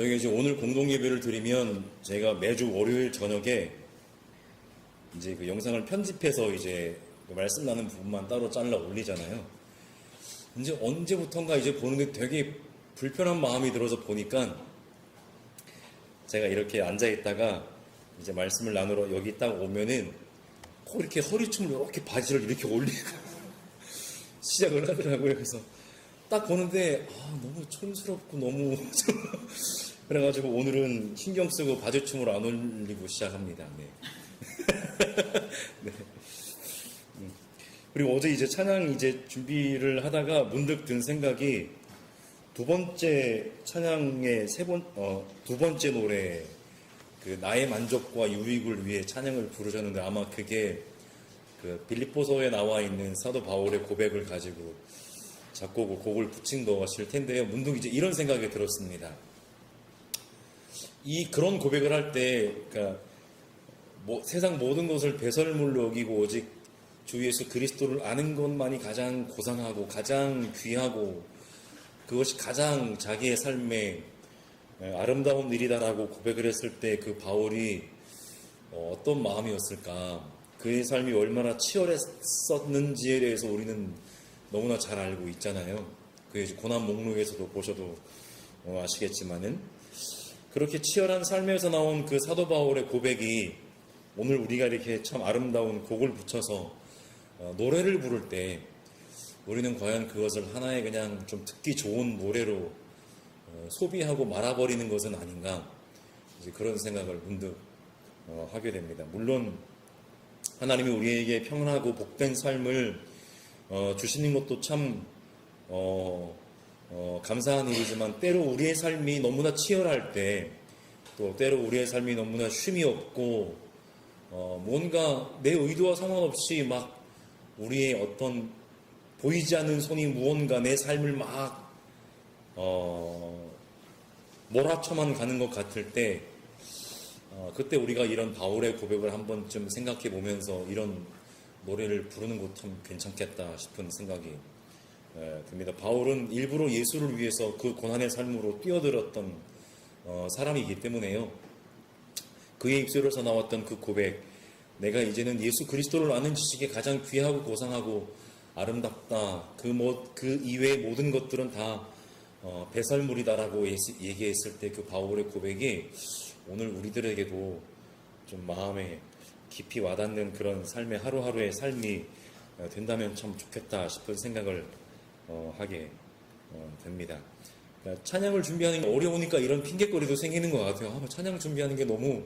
저희가 이제 오늘 공동 예배를 드리면 제가 매주 월요일 저녁에 이제 그 영상을 편집해서 이제 그 말씀 나는 부분만 따로 잘라 올리잖아요. 이제 언제부턴가 이제 보는데 되게 불편한 마음이 들어서 보니까 제가 이렇게 앉아 있다가 이제 말씀을 나누러 여기 딱 오면은 이렇게 허리춤을 이렇게 바지를 이렇게 올리고 시작을 하더라고요. 그래서 딱 보는데 너무 촌스럽고 너무 그래가지고 오늘은 신경 쓰고 바지춤을 안 올리고 시작합니다. 네. 네. 그리고 어제 이제 찬양 이제 준비를 하다가 문득 든 생각이 두 번째 찬양의 두 번째 노래 그 나의 만족과 유익을 위해 찬양을 부르셨는데 아마 그게 그 빌립보서에 나와 있는 사도 바울의 고백을 가지고 작곡을 곡을 붙인 것일 텐데요. 문득 이제 이런 생각이 들었습니다. 그런 고백을 할 때 그러니까 세상 모든 것을 배설물로 여기고 오직 주 예수 그리스도를 아는 것만이 가장 고상하고 가장 귀하고 그것이 가장 자기의 삶에 아름다운 일이다라고 고백을 했을 때 그 바울이 어떤 마음이었을까, 그의 삶이 얼마나 치열했었는지에 대해서 우리는 너무나 잘 알고 있잖아요. 그의 고난 목록에서도 보셔도 아시겠지만은 그렇게 치열한 삶에서 나온 그 사도 바울의 고백이 오늘 우리가 이렇게 참 아름다운 곡을 붙여서 노래를 부를 때 우리는 과연 그것을 하나의 그냥 좀 듣기 좋은 노래로 소비하고 말아버리는 것은 아닌가, 이제 그런 생각을 문득 하게 됩니다. 물론 하나님이 우리에게 평안하고 복된 삶을 주시는 것도 참 감사한 일이지만 때로 우리의 삶이 너무나 치열할 때, 또 때로 우리의 삶이 너무나 쉼이 없고 뭔가 내 의도와 상관없이 막 우리의 어떤 보이지 않는 손이 무언가 내 삶을 막 몰아쳐만 가는 것 같을 때 그때 우리가 이런 바울의 고백을 한 번쯤 생각해 보면서 이런 노래를 부르는 것도 참 괜찮겠다 싶은 생각이 듭니다. 바울은 일부러 예수를 위해서 그 고난의 삶으로 뛰어들었던 사람이기 때문에요. 그의 입술에서 나왔던 그 고백, 내가 이제는 예수 그리스도를 아는 지식이 가장 귀하고 고상하고 아름답다, 그 이외의 모든 것들은 다 배설물이다라고 얘기했을 때 그 바울의 고백이 오늘 우리들에게도 좀 마음에 깊이 와닿는 그런 삶의 하루하루의 삶이 된다면 참 좋겠다 싶은 생각을 하게 됩니다. 그러니까 찬양을 준비하는 게 어려우니까 이런 핑계거리도 생기는 것 같아요. 찬양 준비하는 게 너무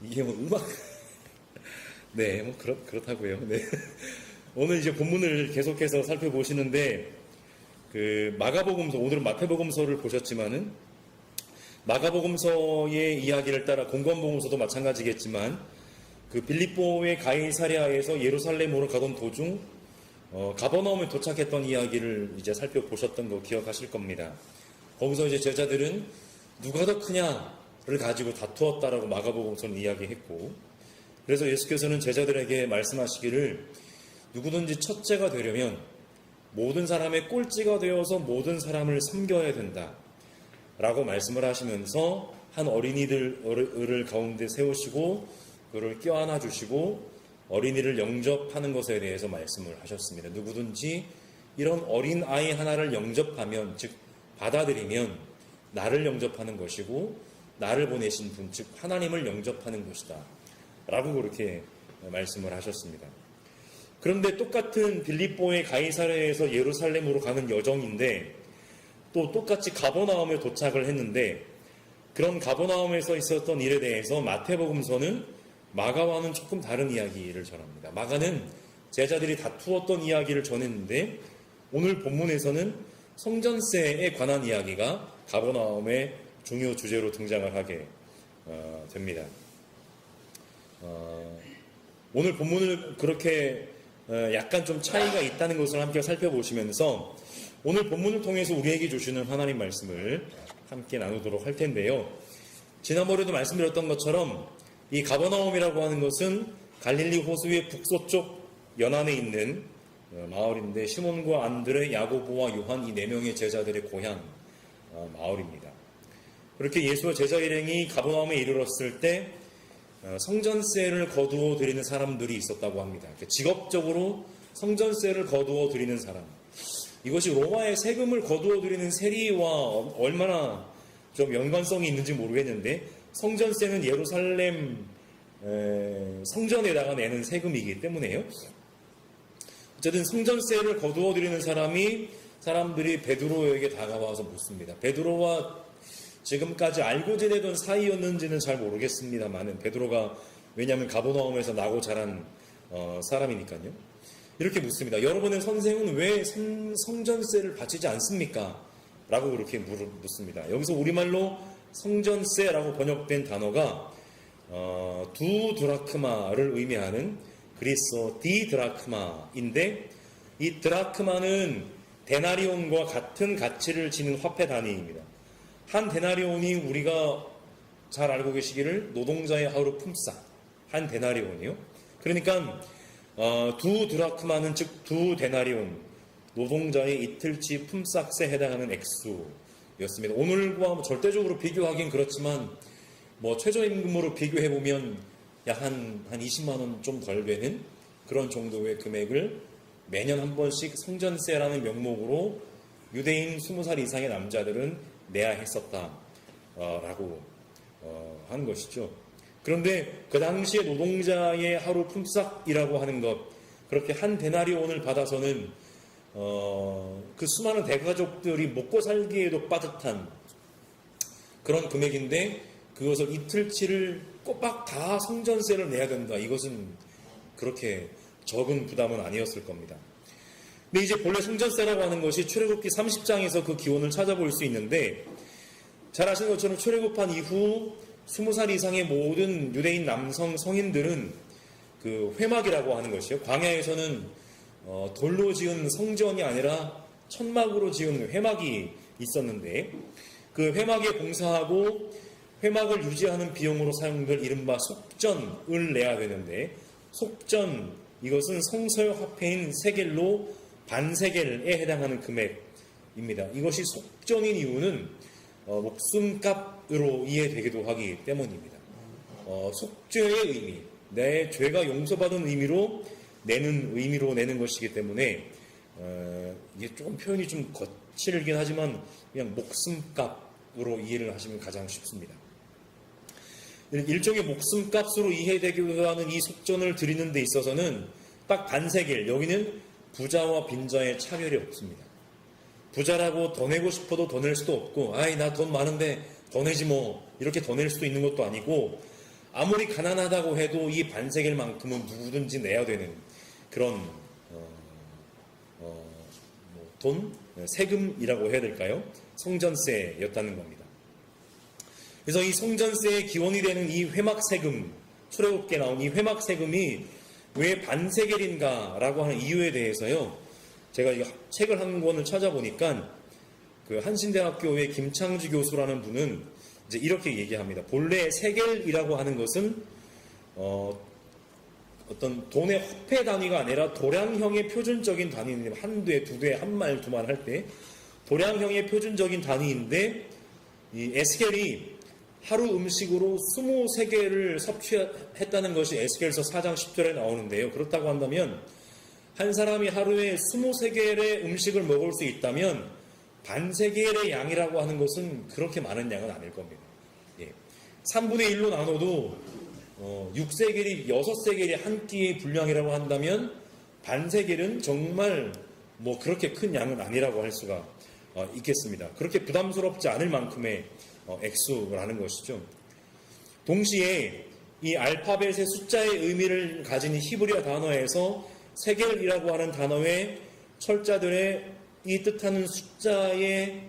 이게 음악 네, 그렇다고요. 네. 오늘 이제 본문을 계속해서 살펴보시는데 그 마가복음서, 오늘은 마태복음서를 보셨지만은 마가복음서의 이야기를 따라 공관복음서도 마찬가지겠지만 그 빌립보의 가이사랴에서 예루살렘으로 가던 도중 가버나움에 도착했던 이야기를 이제 살펴보셨던 거 기억하실 겁니다. 거기서 이제 제자들은 누가 더 크냐를 가지고 다투었다라고 마가복음서는 이야기했고, 그래서 예수께서는 제자들에게 말씀하시기를 누구든지 첫째가 되려면 모든 사람의 꼴찌가 되어서 모든 사람을 섬겨야 된다 라고 말씀을 하시면서 한 어린이들을 가운데 세우시고 그를 껴안아 주시고 어린이를 영접하는 것에 대해서 말씀을 하셨습니다. 누구든지 이런 어린 아이 하나를 영접하면, 즉 받아들이면 나를 영접하는 것이고 나를 보내신 분, 즉 하나님을 영접하는 것이다 라고 그렇게 말씀을 하셨습니다. 그런데 똑같은 빌립보의 가이사랴에서 예루살렘으로 가는 여정인데 또 똑같이 가버나움에 도착을 했는데, 그런 가버나움에서 있었던 일에 대해서 마태복음서는 마가와는 조금 다른 이야기를 전합니다. 마가는 제자들이 다투었던 이야기를 전했는데 오늘 본문에서는 성전세에 관한 이야기가 가버나움의 중요 주제로 등장을 하게 됩니다. 오늘 본문을 그렇게 약간 좀 차이가 있다는 것을 함께 살펴보시면서 오늘 본문을 통해서 우리에게 주시는 하나님 말씀을 함께 나누도록 할 텐데요. 지난번에도 말씀드렸던 것처럼 이 가버나움이라고 하는 것은 갈릴리 호수의 북서쪽 연안에 있는 마을인데 시몬과 안드레, 야고보와 요한 이 네 명의 제자들의 고향 마을입니다. 그렇게 예수와 제자 일행이 가버나움에 이르렀을 때 성전세를 거두어 드리는 사람들이 있었다고 합니다. 직업적으로 성전세를 거두어 드리는 사람. 이것이 로마의 세금을 거두어 드리는 세리와 얼마나 좀 연관성이 있는지 모르겠는데, 성전세는 예루살렘 성전에다가 내는 세금이기 때문에요. 어쨌든 성전세를 거두어 드리는 사람들이 베드로에게 다가와서 묻습니다. 베드로와 지금까지 알고 지내던 사이였는지는 잘 모르겠습니다만은, 베드로가 왜냐하면 가버나움에서 나고 자란 사람이니까요. 이렇게 묻습니다. 여러분의 선생은 왜 성전세를 바치지 않습니까? 라고 그렇게 묻습니다. 여기서 우리말로 성전세라고 번역된 단어가 두 드라크마를 의미하는 그리스어 디드라크마인데, 이 드라크마는 데나리온과 같은 가치를 지닌 화폐 단위입니다. 한 데나리온이 우리가 잘 알고 계시기를 노동자의 하루 품삯, 한 데나리온이요. 그러니까 두 드라크마는 즉 두 데나리온, 노동자의 이틀치 품삯에 해당하는 액수였습니다. 오늘과 절대적으로 비교하긴 그렇지만 최저임금으로 비교해보면 약 한 20만 원 좀 덜 되는 그런 정도의 금액을 매년 한 번씩 성전세라는 명목으로 유대인 20살 이상의 남자들은 내야 했었다라고 하는 것이죠. 그런데 그 당시에 노동자의 하루 품삯이라고 하는 것, 그렇게 한 데나리온을 받아서는 그 수많은 대가족들이 먹고 살기에도 빠듯한 그런 금액인데, 그것을 이틀치를 꼬박 다 성전세를 내야 된다. 이것은 그렇게 적은 부담은 아니었을 겁니다. 근데 이제 본래 성전세라고 하는 것이 출애굽기 30장에서 그 기원을 찾아볼 수 있는데, 잘 아시는 것처럼 출애굽한 이후 20살 이상의 모든 유대인 남성 성인들은 그 회막이라고 하는 것이요, 광야에서는 돌로 지은 성전이 아니라 천막으로 지은 회막이 있었는데, 그 회막에 봉사하고 회막을 유지하는 비용으로 사용될 이른바 속전을 내야 되는데, 속전, 이것은 성서의 화폐인 세겔로 반세겔에 해당하는 금액입니다. 이것이 속전인 이유는 목숨값으로 이해되기도 하기 때문입니다. 속죄의 의미, 내 죄가 용서받은 의미로 내는 것이기 때문에 이게 조금 표현이 좀 거칠긴 하지만 그냥 목숨값으로 이해를 하시면 가장 쉽습니다. 일종의 목숨값으로 이해되기도 하는 이 속전을 드리는 데 있어서는 딱 반세겔, 여기는 부자와 빈자의 차별이 없습니다. 부자라고 더 내고 싶어도 더 낼 수도 없고, 아이 나 돈 많은데 더 내지 뭐, 이렇게 더 낼 수도 있는 것도 아니고, 아무리 가난하다고 해도 이 반세겔만큼은 누구든지 내야 되는 그런 돈, 세금이라고 해야 될까요? 성전세였다는 겁니다. 그래서 이 성전세의 기원이 되는 이 회막세금, 출애굽기에 나온 이 회막세금이 왜 반세겔인가라고 하는 이유에 대해서요, 제가 이 책을 한 권을 찾아보니까 그 한신대학교의 김창주 교수라는 분은 이제 이렇게 얘기합니다. 본래 세겔이라고 하는 것은 어떤 돈의 화폐 단위가 아니라 도량형의 표준적인 단위인데, 한 대, 두 대, 한 말, 두 말 할 때 도량형의 표준적인 단위인데, 이 에스겔이 하루 음식으로 23개를 섭취했다는 것이 에스겔서 4장 10절에 나오는데요. 그렇다고 한다면 한 사람이 하루에 23개의 음식을 먹을 수 있다면 반세겔의 양이라고 하는 것은 그렇게 많은 양은 아닐 겁니다. 3분의 1로 나눠도 6세겔이 6세겔이 한 끼의 분량이라고 한다면 반세겔은 정말 그렇게 큰 양은 아니라고 할 수가 있겠습니다. 그렇게 부담스럽지 않을 만큼의 액수라는 것이죠. 동시에 이 알파벳의 숫자의 의미를 가진 히브리어 단어에서 세겔이라고 하는 단어의 철자들의 이 뜻하는 숫자의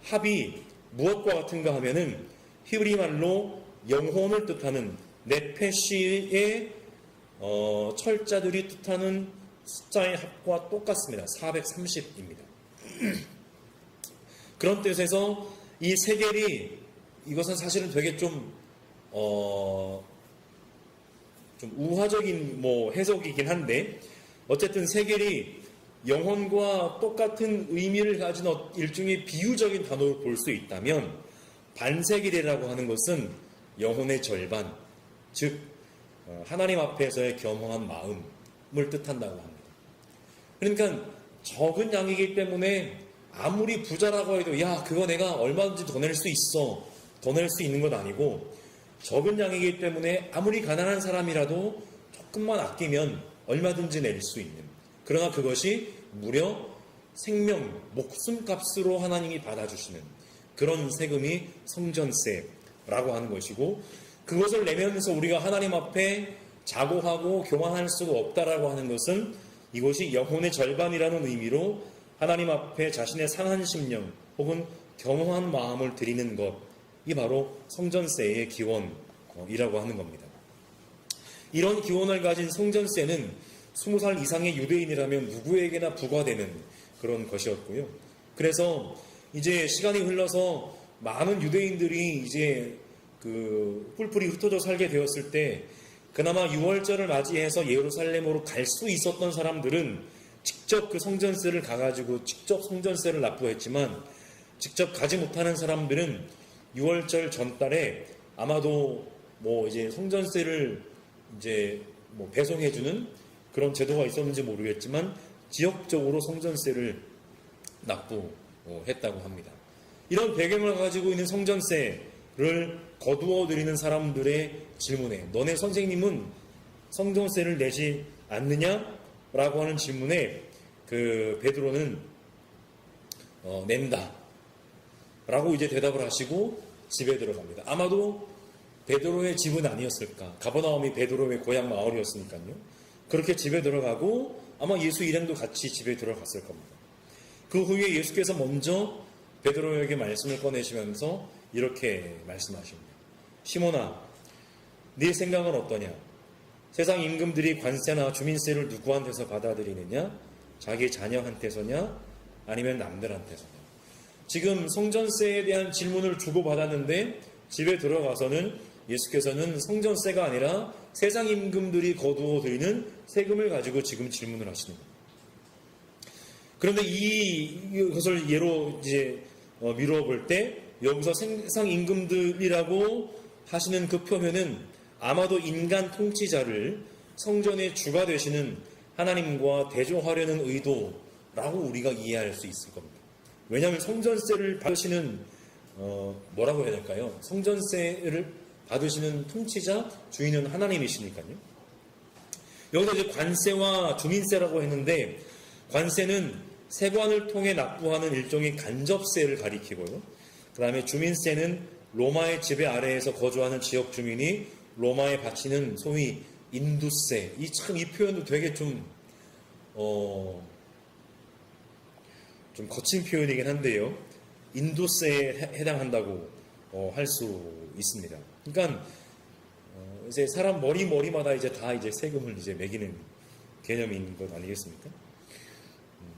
합이 무엇과 같은가 하면은 히브리 말로 영혼을 뜻하는 네페시의 철자들이 뜻하는 숫자의 합과 똑같습니다. 430입니다. 그런 뜻에서 이 세겔이, 이것은 사실은 되게 좀 우화적인 해석이긴 한데, 어쨌든 세겔이 영혼과 똑같은 의미를 가진 일종의 비유적인 단어로 볼 수 있다면, 반세길이라고 하는 것은 영혼의 절반, 즉 하나님 앞에서의 겸허한 마음을 뜻한다고 합니다. 그러니까 적은 양이기 때문에 아무리 부자라고 해도 야 그거 내가 얼마든지 더 낼 수 있어, 더 낼 수 있는 건 아니고, 적은 양이기 때문에 아무리 가난한 사람이라도 조금만 아끼면 얼마든지 낼 수 있는, 그러나 그것이 무려 생명, 목숨값으로 하나님이 받아주시는 그런 세금이 성전세라고 하는 것이고, 그것을 내면서 우리가 하나님 앞에 자고하고 교만할 수가 없다라고 하는 것은 이것이 영혼의 절반이라는 의미로 하나님 앞에 자신의 상한 심령 혹은 겸허한 마음을 드리는 것이 바로 성전세의 기원이라고 하는 겁니다. 이런 기원을 가진 성전세는 20살 이상의 유대인이라면 누구에게나 부과되는 그런 것이었고요. 그래서 이제 시간이 흘러서 많은 유대인들이 이제 그 뿔뿔이 흩어져 살게 되었을 때 그나마 유월절을 맞이해서 예루살렘으로 갈 수 있었던 사람들은 직접 그 성전세를 가가지고 직접 성전세를 납부했지만, 직접 가지 못하는 사람들은 유월절 전달에 아마도 뭐 이제 성전세를 이제 뭐 배송해주는 그런 제도가 있었는지 모르겠지만 지역적으로 성전세를 납부했다고 합니다. 이런 배경을 가지고 있는 성전세를 거두어 드리는 사람들의 질문에 너네 선생님은 성전세를 내지 않느냐? 라고 하는 질문에 그 베드로는 낸다 라고 이제 대답을 하시고 집에 들어갑니다. 아마도 베드로의 집은 아니었을까? 가버나움이 베드로의 고향 마을이었으니까요. 그렇게 집에 들어가고 아마 예수 일행도 같이 집에 들어갔을 겁니다. 그 후에 예수께서 먼저 베드로에게 말씀을 꺼내시면서 이렇게 말씀하십니다. 시몬아, 네 생각은 어떠냐? 세상 임금들이 관세나 주민세를 누구한테서 받아들이느냐? 자기 자녀한테서냐? 아니면 남들한테서냐? 지금 성전세에 대한 질문을 주고받았는데 집에 들어가서는 예수께서는 성전세가 아니라 세상 임금들이 거두어 들이는 세금을 가지고 지금 질문을 하시는 겁니다. 그런데 이것을 예로 이제 미루어 볼 때 여기서 세상 임금들이라고 하시는 그 표현은 아마도 인간 통치자를 성전의 주가 되시는 하나님과 대조하려는 의도라고 우리가 이해할 수 있을 겁니다. 왜냐하면 성전세를 받으시는 뭐라고 해야 될까요? 성전세를 받으시는 통치자 주인은 하나님이시니까요. 여기서 이제 관세와 주민세라고 했는데, 관세는 세관을 통해 납부하는 일종의 간접세를 가리키고요. 그 다음에 주민세는 로마의 지배 아래에서 거주하는 지역 주민이 로마에 바치는 소위 인두세. 이 표현도 되게 좀 거친 표현이긴 한데요. 인두세에 해당한다고 할 수 있습니다. 그러니까 이제 사람 머리마다 이제 다 이제 세금을 이제 매기는 개념인 것 아니겠습니까?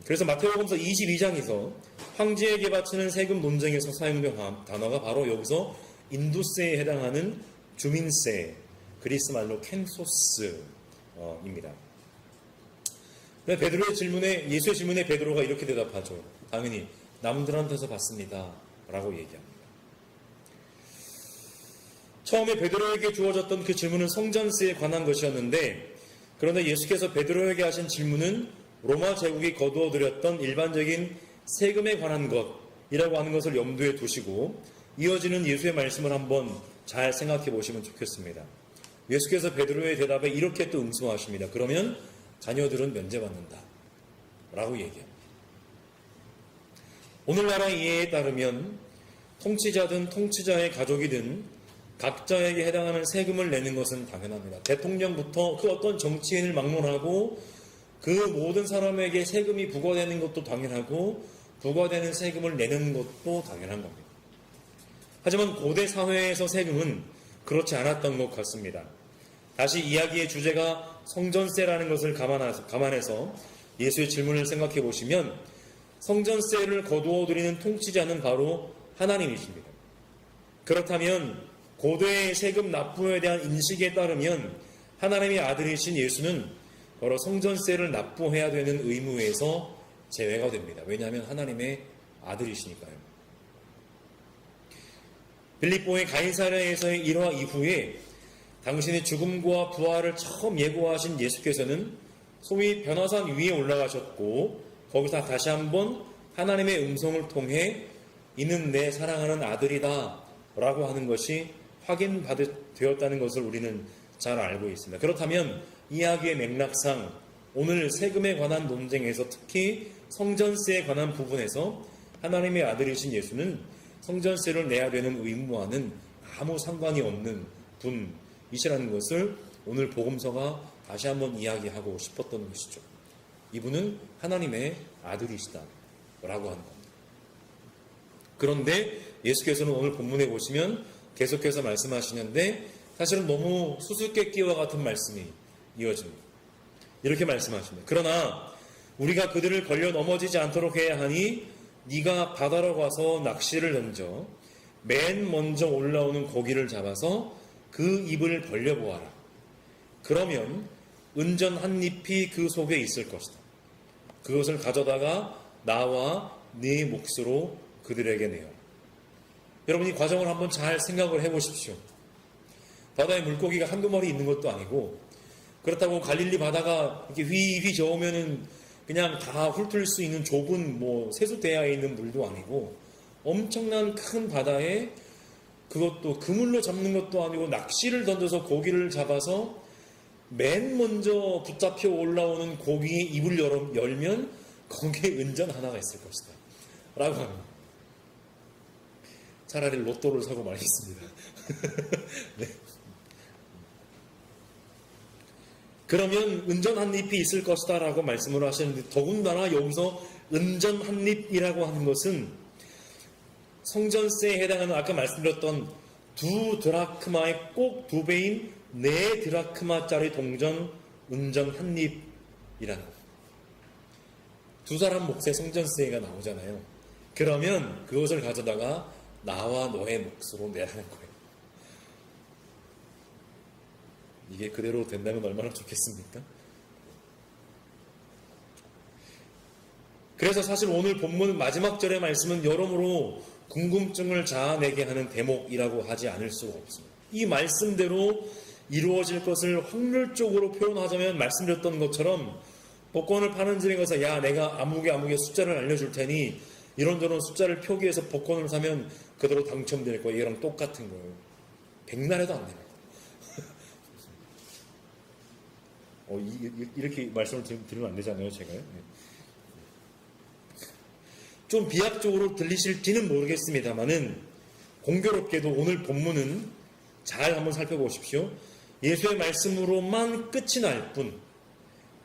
그래서 마태복음서 22장에서 황제에게 바치는 세금 논쟁에서 사용된 단어가 바로 여기서 인두세에 해당하는 주민세, 그리스 말로 켄소스입니다. 베드로의 질문에, 예수의 질문에 베드로가 이렇게 대답하죠. 당연히 남들한테서 받습니다 라고 얘기합니다. 처음에 베드로에게 주어졌던 그 질문은 성전세에 관한 것이었는데, 그런데 예수께서 베드로에게 하신 질문은 로마 제국이 거두어들였던 일반적인 세금에 관한 것이라고 하는 것을 염두에 두시고 이어지는 예수의 말씀을 한번 잘 생각해 보시면 좋겠습니다. 예수께서 베드로의 대답에 이렇게 또 응수하십니다. 그러면 자녀들은 면제받는다 라고 얘기합니다. 오늘날의 이해에 따르면 통치자든 통치자의 가족이든 각자에게 해당하는 세금을 내는 것은 당연합니다. 대통령부터 그 어떤 정치인을 막론하고 그 모든 사람에게 세금이 부과되는 것도 당연하고 부과되는 세금을 내는 것도 당연한 겁니다. 하지만 고대 사회에서 세금은 그렇지 않았던 것 같습니다. 다시 이야기의 주제가 성전세라는 것을 감안해서 예수의 질문을 생각해 보시면 성전세를 거두어 들이는 통치자는 바로 하나님이십니다. 그렇다면 고대의 세금 납부에 대한 인식에 따르면 하나님의 아들이신 예수는 바로 성전세를 납부해야 되는 의무에서 제외가 됩니다. 왜냐하면 하나님의 아들이시니까요. 빌립보의 가이사랴에서의 일화 이후에 당신의 죽음과 부활을 처음 예고하신 예수께서는 소위 변화산 위에 올라가셨고 거기서 다시 한번 하나님의 음성을 통해 이는 내 사랑하는 아들이다 라고 하는 것이 확인되었다는 것을 우리는 잘 알고 있습니다. 그렇다면 이야기의 맥락상 오늘 세금에 관한 논쟁에서 특히 성전세에 관한 부분에서 하나님의 아들이신 예수는 성전세를 내야 되는 의무와는 아무 상관이 없는 분이시라는 것을 오늘 복음서가 다시 한번 이야기하고 싶었던 것이죠. 이분은 하나님의 아들이시다 라고 하는 겁니다. 그런데 예수께서는 오늘 본문에 보시면 계속해서 말씀하시는데 사실은 너무 수수께끼와 같은 말씀이 이어집니다. 이렇게 말씀하십니다. 그러나 우리가 그들을 걸려 넘어지지 않도록 해야 하니 네가 바다로 가서 낚시를 던져 맨 먼저 올라오는 고기를 잡아서 그 입을 벌려보아라. 그러면 은전 한 잎이 그 속에 있을 것이다. 그것을 가져다가 나와 네 몫으로 그들에게 내어라. 여러분 이 과정을 한번 잘 생각을 해보십시오. 바다에 물고기가 한두 마리 있는 것도 아니고 그렇다고 갈릴리 바다가 이렇게 휘휘 저으면은 그냥 다 훑을 수 있는 좁은 세수대야에 있는 물도 아니고 엄청난 큰 바다에 그것도 그물로 잡는 것도 아니고 낚시를 던져서 고기를 잡아서 맨 먼저 붙잡혀 올라오는 고기의 입을 열면 거기에 은전 하나가 있을 것이다 라고 합니다. 차라리 로또를 사고 말겠습니다. 네. 그러면 은전 한 잎이 있을 것이다 라고 말씀을 하시는데 더군다나 여기서 은전 한 잎이라고 하는 것은 성전세에 해당하는 아까 말씀드렸던 2 드라크마의 꼭 2배인 4 드라크마짜리 동전 은전 한 잎이라는 두 사람 몫의 성전세가 나오잖아요. 그러면 그것을 가져다가 나와 너의 몫으로 내라는 거예요. 이게 그대로 된다면 얼마나 좋겠습니까? 그래서 사실 오늘 본문 마지막 절의 말씀은 여러모로 궁금증을 자아내게 하는 대목이라고 하지 않을 수가 없습니다. 이 말씀대로 이루어질 것을 확률적으로 표현하자면 말씀드렸던 것처럼 복권을 파는 집에 가서 야 내가 아무개 숫자를 알려줄 테니 이런저런 숫자를 표기해서 복권을 사면 그대로 당첨될 거예요. 얘랑 똑같은 거예요. 백날에도 안 됩니다. 이렇게 말씀을 드리면 안 되잖아요, 제가. 좀 비약적으로 들리실지는 모르겠습니다만은 공교롭게도 오늘 본문은 잘 한번 살펴보십시오. 예수의 말씀으로만 끝이 날 뿐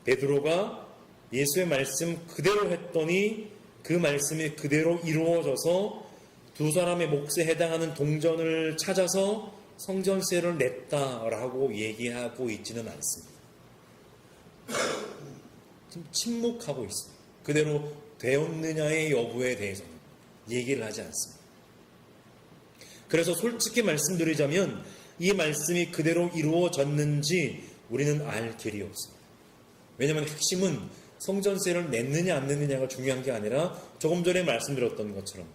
베드로가 예수의 말씀 그대로 했더니 그 말씀이 그대로 이루어져서 두 사람의 몫에 해당하는 동전을 찾아서 성전세를 냈다라고 얘기하고 있지는 않습니다. 좀 침묵하고 있습니다. 그대로 되었느냐의 여부에 대해서는 얘기를 하지 않습니다. 그래서 솔직히 말씀드리자면 이 말씀이 그대로 이루어졌는지 우리는 알 길이 없습니다. 왜냐하면 핵심은 성전세를 냈느냐 안 냈느냐가 중요한 게 아니라 조금 전에 말씀드렸던 것처럼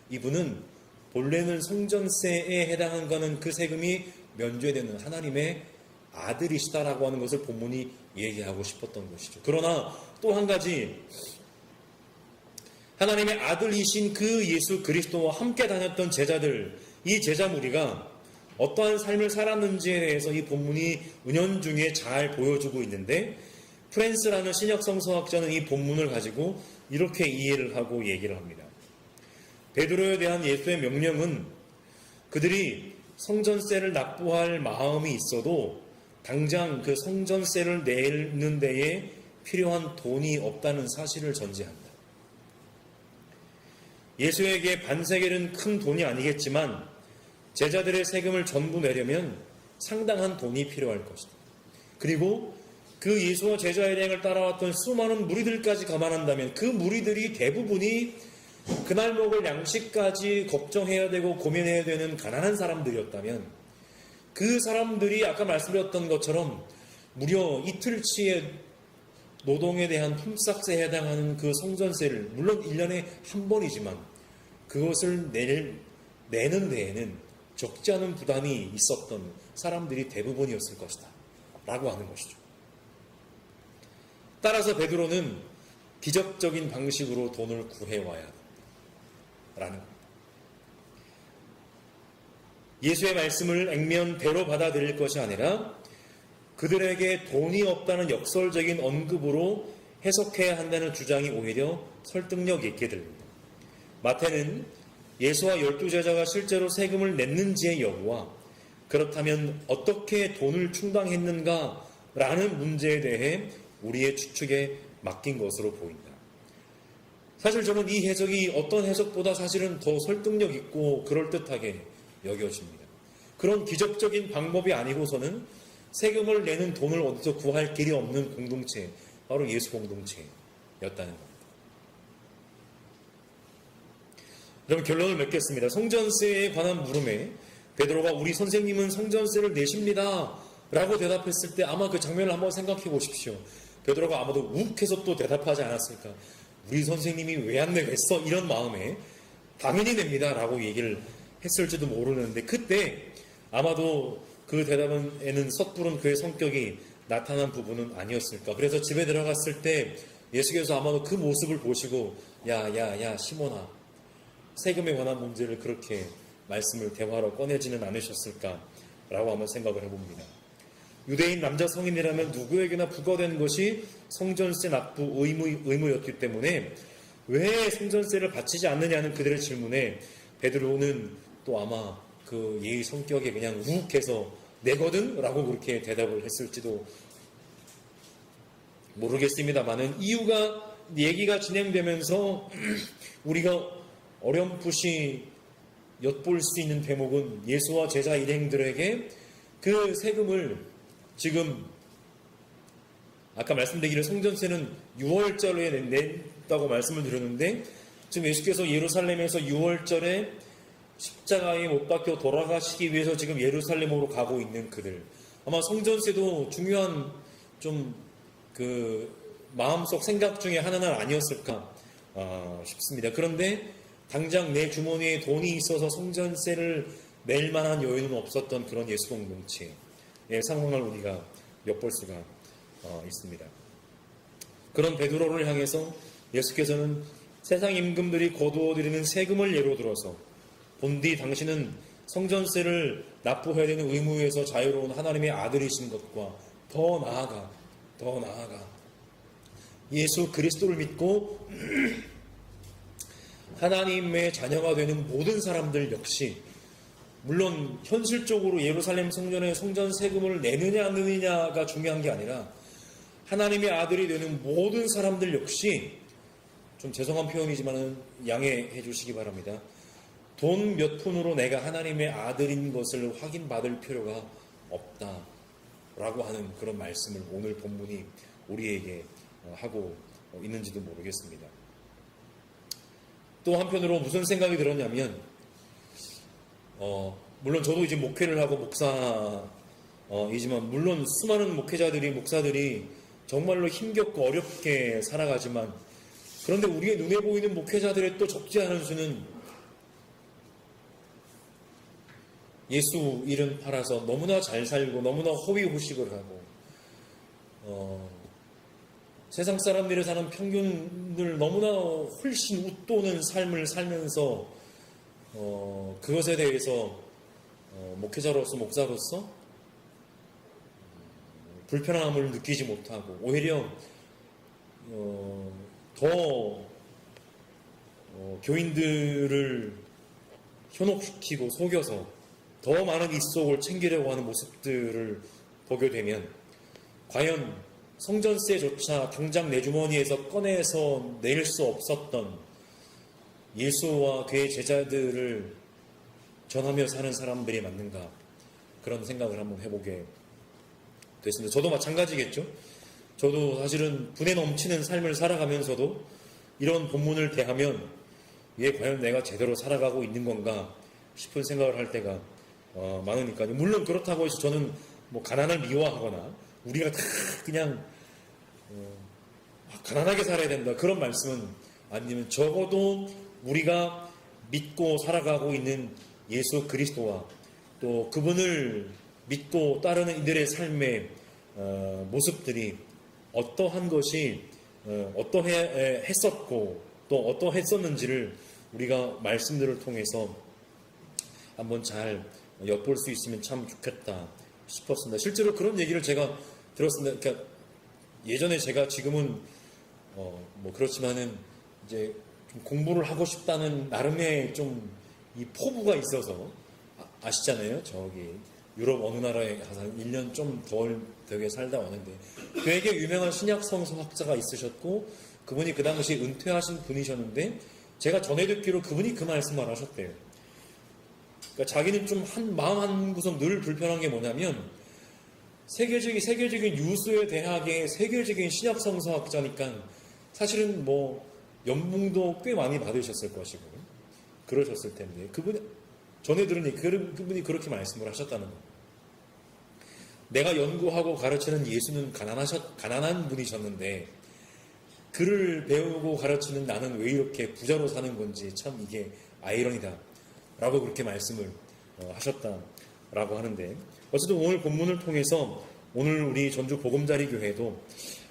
이분은 본래는 성전세에 해당한 거는 그 세금이 면제되는 하나님의 아들이시다라고 하는 것을 본문이 얘기하고 싶었던 것이죠. 그러나 또 한 가지 하나님의 아들이신 그 예수 그리스도와 함께 다녔던 제자들, 이 제자 무리가 어떠한 삶을 살았는지에 대해서 이 본문이 은연중에 잘 보여주고 있는데 프랜스라는 신약 성서학자는 이 본문을 가지고 이렇게 이해를 하고 얘기를 합니다. 베드로에 대한 예수의 명령은 그들이 성전세를 납부할 마음이 있어도 당장 그 성전세를 내는 데에 필요한 돈이 없다는 사실을 전제합니다. 예수에게 반세겔은 큰 돈이 아니겠지만 제자들의 세금을 전부 내려면 상당한 돈이 필요할 것이다. 그리고 그 예수와 제자 일행을 따라왔던 수많은 무리들까지 감안한다면 그 무리들이 대부분이 그날 먹을 양식까지 걱정해야 되고 고민해야 되는 가난한 사람들이었다면 그 사람들이 아까 말씀드렸던 것처럼 무려 이틀치의 노동에 대한 품삯에 해당하는 그 성전세를 물론 1년에 한 번이지만 그것을 내는 데에는 적지 않은 부담이 있었던 사람들이 대부분이었을 것이다 라고 하는 것이죠. 따라서 베드로는 기적적인 방식으로 돈을 구해와야 라는 겁니다. 예수의 말씀을 액면대로 받아들일 것이 아니라 그들에게 돈이 없다는 역설적인 언급으로 해석해야 한다는 주장이 오히려 설득력 있게 들립니다. 마태는 예수와 12제자가 실제로 세금을 냈는지의 여부와 그렇다면 어떻게 돈을 충당했는가라는 문제에 대해 우리의 추측에 맡긴 것으로 보인다. 사실 저는 이 해석이 어떤 해석보다 사실은 더 설득력 있고 그럴듯하게 여겨집니다. 그런 기적적인 방법이 아니고서는 세금을 내는 돈을 어디서 구할 길이 없는 공동체, 바로 예수 공동체였다는 겁니다. 그럼 결론을 맺겠습니다. 성전세에 관한 물음에 베드로가 우리 선생님은 성전세를 내십니다 라고 대답했을 때 아마 그 장면을 한번 생각해 보십시오. 베드로가 아마도 욱해서 또 대답하지 않았을까. 우리 선생님이 왜 안 내겠어? 이런 마음에 당연히 냅니다 라고 얘기를 했을지도 모르는데 그때 아마도 그 대답에는 섣부른 그의 성격이 나타난 부분은 아니었을까. 그래서 집에 들어갔을 때 예수께서 아마도 그 모습을 보시고 야 시몬아, 세금에 관한 문제를 그렇게 말씀을 대화로 꺼내지는 않으셨을까라고 한번 생각을 해봅니다. 유대인 남자 성인이라면 누구에게나 부과된 것이 성전세 납부 의무였기 때문에 왜 성전세를 바치지 않느냐는 그들의 질문에 베드로는 또 아마 그 예의 성격에 그냥 우욱해서 내거든 라고 그렇게 대답을 했을지도 모르겠습니다만은 이유가 얘기가 진행되면서 우리가 어렴풋이 엿볼 수 있는 대목은 예수와 제자 일행들에게 그 세금을 지금 아까 말씀드리기를 성전세는 6월절에 냈다고 말씀을 드렸는데 지금 예수께서 예루살렘에서 6월절에 십자가에 못 박혀 돌아가시기 위해서 지금 예루살렘으로 가고 있는 그들, 아마 성전세도 중요한 좀 그 마음속 생각 중에 하나는 아니었을까 싶습니다. 그런데 당장 내 주머니에 돈이 있어서 성전세를 낼 만한 여유는 없었던 그런 예수 공동체의 상황을 우리가 엿볼 수가 있습니다. 그런 베드로를 향해서 예수께서는 세상 임금들이 거두어들이는 세금을 예로 들어서 본디 당신은 성전세를 납부해야 되는 의무에서 자유로운 하나님의 아들이신 것과 더 나아가 예수 그리스도를 믿고 하나님의 자녀가 되는 모든 사람들 역시, 물론 현실적으로 예루살렘 성전에 성전 세금을 내느냐 안 내느냐가 중요한 게 아니라 하나님의 아들이 되는 모든 사람들 역시, 좀 죄송한 표현이지만 양해해 주시기 바랍니다. 돈 몇 푼으로 내가 하나님의 아들인 것을 확인받을 필요가 없다라고 하는 그런 말씀을 오늘 본문이 우리에게 하고 있는지도 모르겠습니다. 또 한편으로 무슨 생각이 들었냐면 물론 저도 이제 목회를 하고 목사이지만 물론 수많은 목회자들이 목사들이 정말로 힘겹고 어렵게 살아가지만 그런데 우리의 눈에 보이는 목회자들의 또 적지 않은 수는 예수 이름 팔아서 너무나 잘 살고 너무나 호의호식을 하고 세상 사람들이 사는 평균을 너무나 훨씬 웃도는 삶을 살면서 그것에 대해서 목회자로서 목사로서 불편함을 느끼지 못하고 오히려 더 교인들을 현혹시키고 속여서 더 많은 입속을 챙기려고 하는 모습들을 보게 되면 과연 성전세조차 당장 내 주머니에서 꺼내서 낼 수 없었던 예수와 그의 제자들을 전하며 사는 사람들이 맞는가, 그런 생각을 한번 해보게 됐습니다. 저도 마찬가지겠죠. 저도 사실은 분에 넘치는 삶을 살아가면서도 이런 본문을 대하면 얘 과연 내가 제대로 살아가고 있는 건가 싶은 생각을 할 때가 많으니까요. 물론 그렇다고 해서 저는 뭐 가난을 미워하거나 우리가 다 그냥 가난하게 살아야 된다 그런 말씀은 아니면 적어도 우리가 믿고 살아가고 있는 예수 그리스도와 또 그분을 믿고 따르는 이들의 삶의 모습들이 어떠한 것이 어떠했었고 또 어떠했었는지를 우리가 말씀들을 통해서 한번 잘 엿볼 수 있으면 참 좋겠다 싶었습니다. 실제로 그런 얘기를 제가 들었습니다. 그러니까 예전에 제가 지금은 뭐 그렇지만은 이제 좀 공부를 하고 싶다는 나름의 좀 이 포부가 있어서 아시잖아요. 저기 유럽 어느 나라에 가서 1년 좀 덜 되게 살다 왔는데 되게 유명한 신약 성서학자가 있으셨고 그분이 그 당시 은퇴하신 분이셨는데 제가 전해 듣기로 그분이 그 말씀을 하셨대요. 그러니까 자기는 좀 마음 한 구석 늘 불편한 게 뭐냐면 세계적인 유수의 대학의 세계적인 신약 성서학자니까 사실은 뭐 연봉도 꽤 많이 받으셨을 것이고 그러셨을 텐데 그분이 전해 들으니 그분이 그렇게 말씀을 하셨다는 거예요. 내가 연구하고 가르치는 예수는 가난한 분이셨는데 그를 배우고 가르치는 나는 왜 이렇게 부자로 사는 건지 참 이게 아이러니다 라고 그렇게 말씀을 하셨다라고 하는데 어쨌든 오늘 본문을 통해서 오늘 우리 전주 보금자리 교회도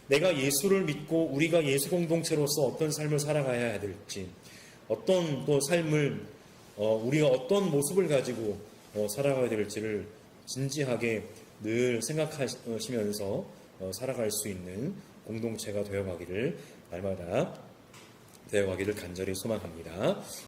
내가 예수를 믿고 우리가 예수 공동체로서 어떤 삶을 살아가야 될지 어떤 또 삶을 우리가 어떤 모습을 가지고 살아가야 될지를 진지하게 늘 생각하시면서 살아갈 수 있는 공동체가 되어가기를 날마다 되어가기를 간절히 소망합니다.